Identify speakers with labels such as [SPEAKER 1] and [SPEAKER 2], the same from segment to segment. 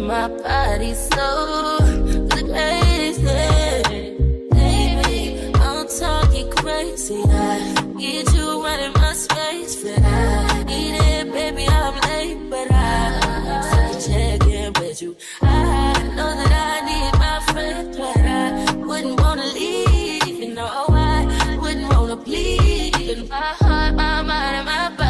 [SPEAKER 1] my body so crazy. Baby, I'm talking crazy. I get you right in my space, but I need it, baby. I'm late, but I check in with you. I know that I need my friend, but I wouldn't wanna leave. You know, I wouldn't wanna bleed in my heart, my mind, and my body.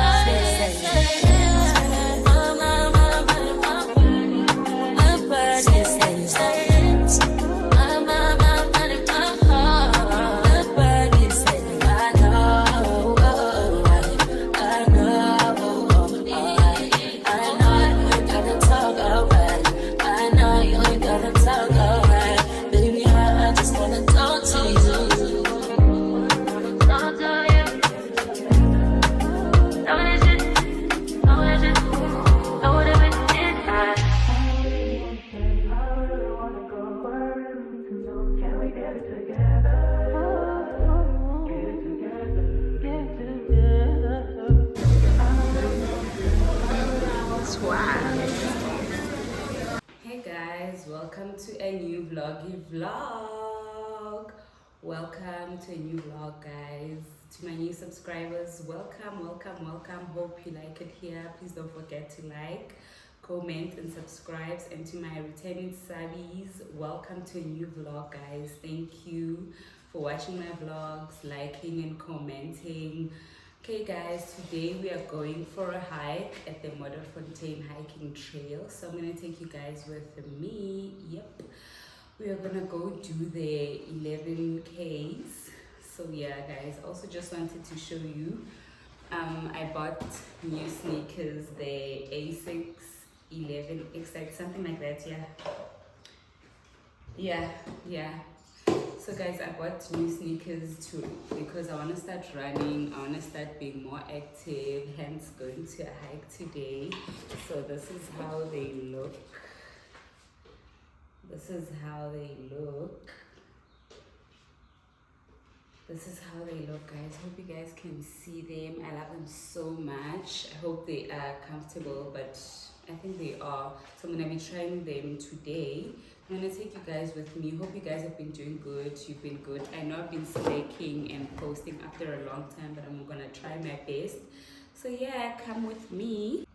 [SPEAKER 2] Hey guys, welcome to a new vlog. Welcome to a new vlog, guys. To my new subscribers, welcome. Hope you like it here. Please don't forget to like, comment and subscribe. And to my returning subbies, welcome to a new vlog, guys. Thank you for watching my vlogs, liking and commenting. Okay guys, today we are going for a hike at the Modderfontein hiking trail. So I'm gonna take you guys with me. Yep, we are gonna go do the 11 Ks. So yeah guys, also just wanted to show you, I bought new sneakers, the A6 11X, something like that. Yeah. So guys, I bought new sneakers too because I want to start running. I want to start being more active, hence going to a hike today. So this is how they look. This is how they look, guys. Hope you guys can see them. I love them so much. I hope they are comfortable, but I think they are. So I'm gonna be trying them today. I'm gonna take you guys with me. Hope you guys have been doing good. You've been good. I know I've been slacking and posting after a long time, but I'm gonna try my best. So yeah, come with me.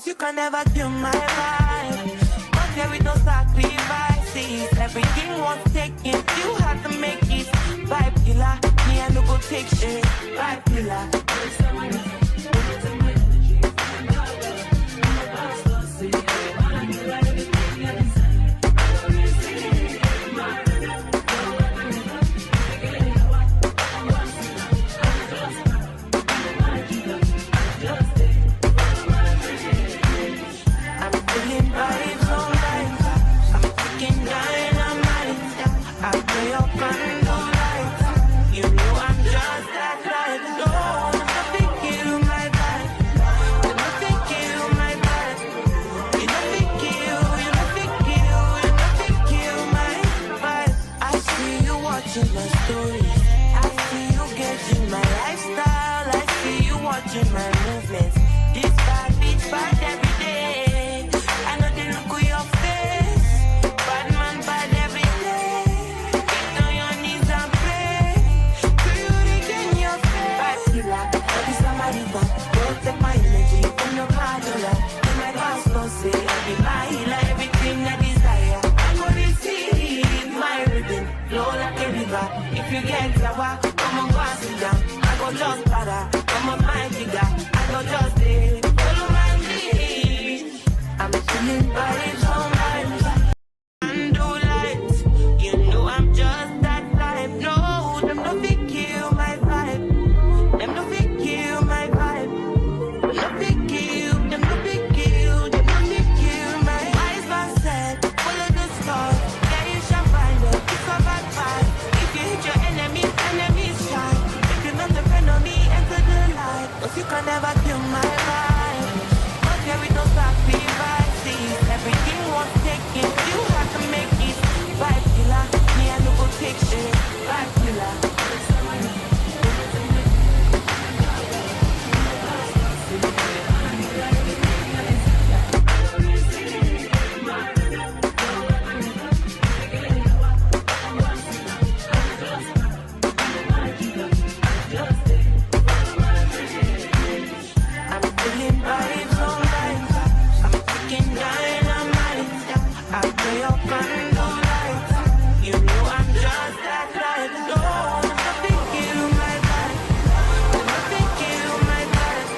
[SPEAKER 3] You can never kill my vibe. But there with no sacrifices. Everything was taken, you had to make it. Vibe killer, me and no go take shit. Vibe killer. You know I'm just that light. No, nothing kill my vibe. feeling vibes all night. And do lights, you know I'm just that type. No, them no fit kill my vibe. Them no fit kill my vibe. Them no fit kill, them no fit kill, them no fit kill my eyes. Man said, follow the stars, yeah you shall find it. It's a bad vibe. If you hit your enemies, enemies shine. If you not depend on me, enter the light. 'Cause you can never kill my vibe. But there is no sacrifices. Everything was taken, you have to make it. Vibe killer, me I no go take shit. Vibe killer. I'm feeling vibes all night. I'm taking dynamite. I play up under lights. You know I'm just that type. No, nothing kill my vibe. Nothing kill my vibe.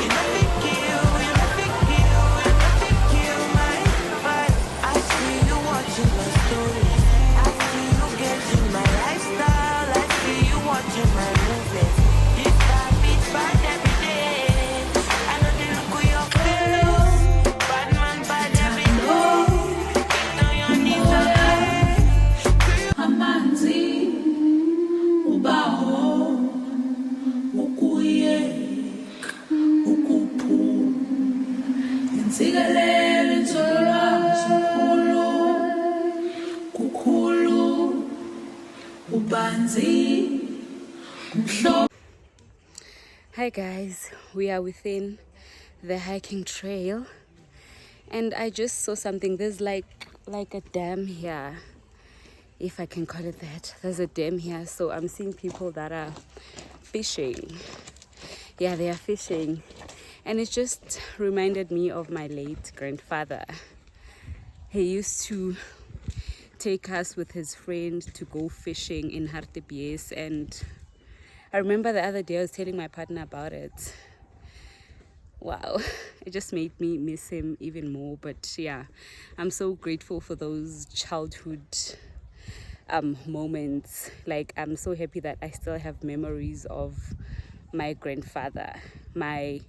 [SPEAKER 3] You nothing kill, you nothing kill, you nothing kill my vibe. I see you watching my stories. I see you getting my lifestyle. I see you watching my movements. This time beats bad every day. I know they look with your face. Bad man bad every day. Get on your knees and pray.
[SPEAKER 1] Amanzi ubaho ukuye ukuphu insikelelo insolwazi kukhulu ubanzi umhlo.
[SPEAKER 2] Hi guys, we are within the hiking trail and I just saw something. There's like a dam here, if I can call it that. There's a dam here, so I'm seeing people that are fishing. Yeah, they are fishing, and it just reminded me of my late grandfather. He used to take us with his friend to go fishing in Hartebees, and I remember the other day I was telling my partner about it. Wow, it just made me miss him even more. But yeah, I'm so grateful for those childhood moments. Like, I'm so happy that I still have memories of my grandfather, my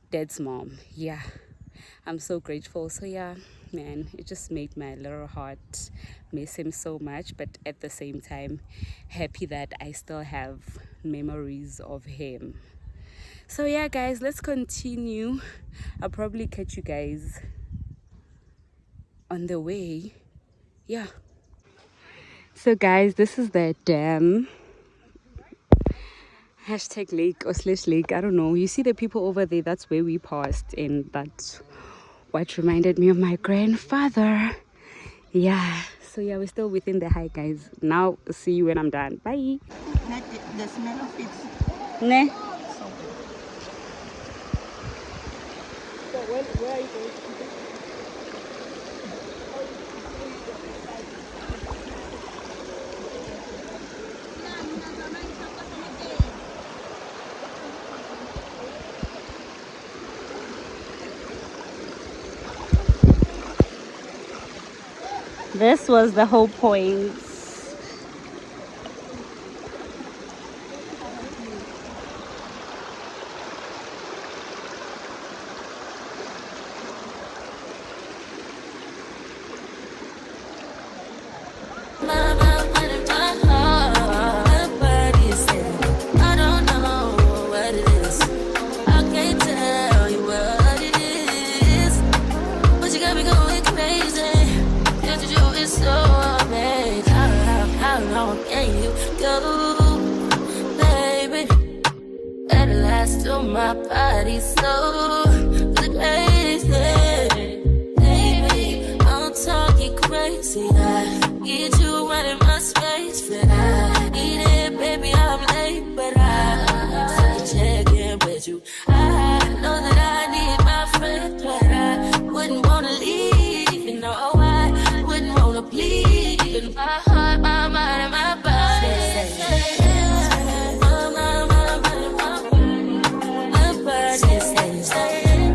[SPEAKER 2] dad's mom. Yeah, I'm so grateful. So yeah, man, it just made my little heart miss him so much, but at the same time happy that I still have memories of him. So yeah guys, let's continue. I'll probably catch you guys on the way. Yeah, so guys, this is the dam, hashtag lake or slash lake, I don't know. You see the people over there, that's where we passed, and that's what reminded me of my grandfather. Yeah, so yeah, we're still within the hike guys. Now see you when I'm done. Bye.
[SPEAKER 3] The smell of it.
[SPEAKER 2] Ne?
[SPEAKER 3] So where are you going?
[SPEAKER 2] This was the whole point.
[SPEAKER 1] My body so crazy, baby. I'm talking crazy. I get you right in my space, but I need it, baby. I'm late, but I still check in with you. I know that I need my friend, but I wouldn't wanna leave. You know I wouldn't wanna bleed. In my heart, my mind, and my body. My body, my body, my body.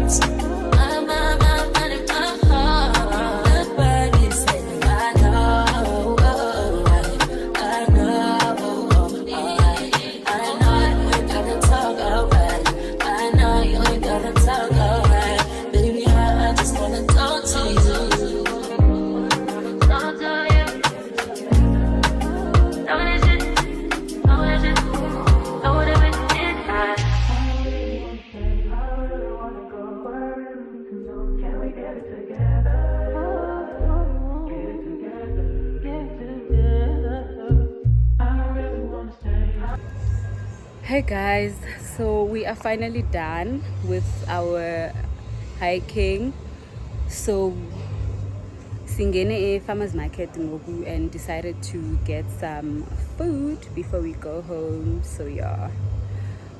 [SPEAKER 2] Hey guys, so we are finally done with our hiking. So singene a farmers market ngoku and decided to get some food before we go home. So yeah,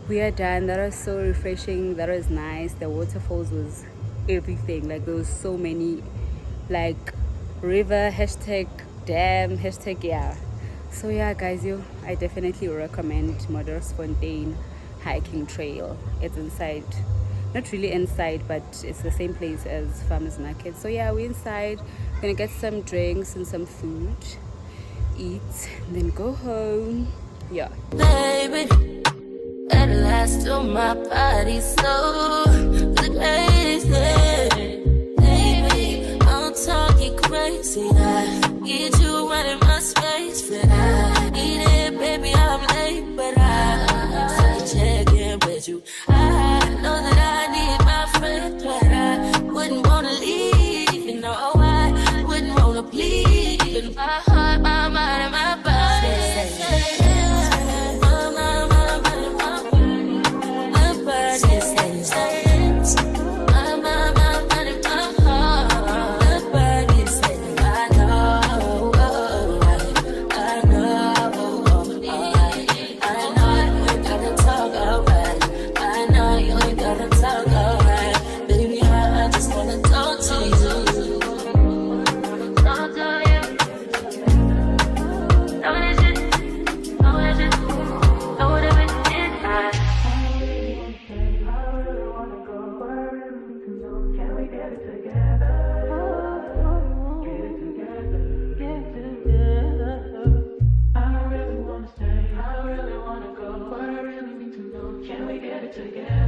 [SPEAKER 2] we are done. That was so refreshing. That was nice. The waterfalls was everything. Like there was so many, like river hashtag dam hashtag yeah. So yeah guys, I definitely recommend Modderfontein hiking trail. It's inside, not really inside, but it's the same place as farmers market. So yeah, we're inside, gonna get some drinks and some food, eat, and then go home. Yeah,
[SPEAKER 1] Baby, at last till my body so crazy. Baby, I'm talking crazy. I get you right in my space, but I need it, baby. I'm late, but I check in with you. I know that I need my friend, but I wouldn't wanna leave. You know, I wouldn't wanna bleed. In my heart, my mind, and my body.
[SPEAKER 3] Together.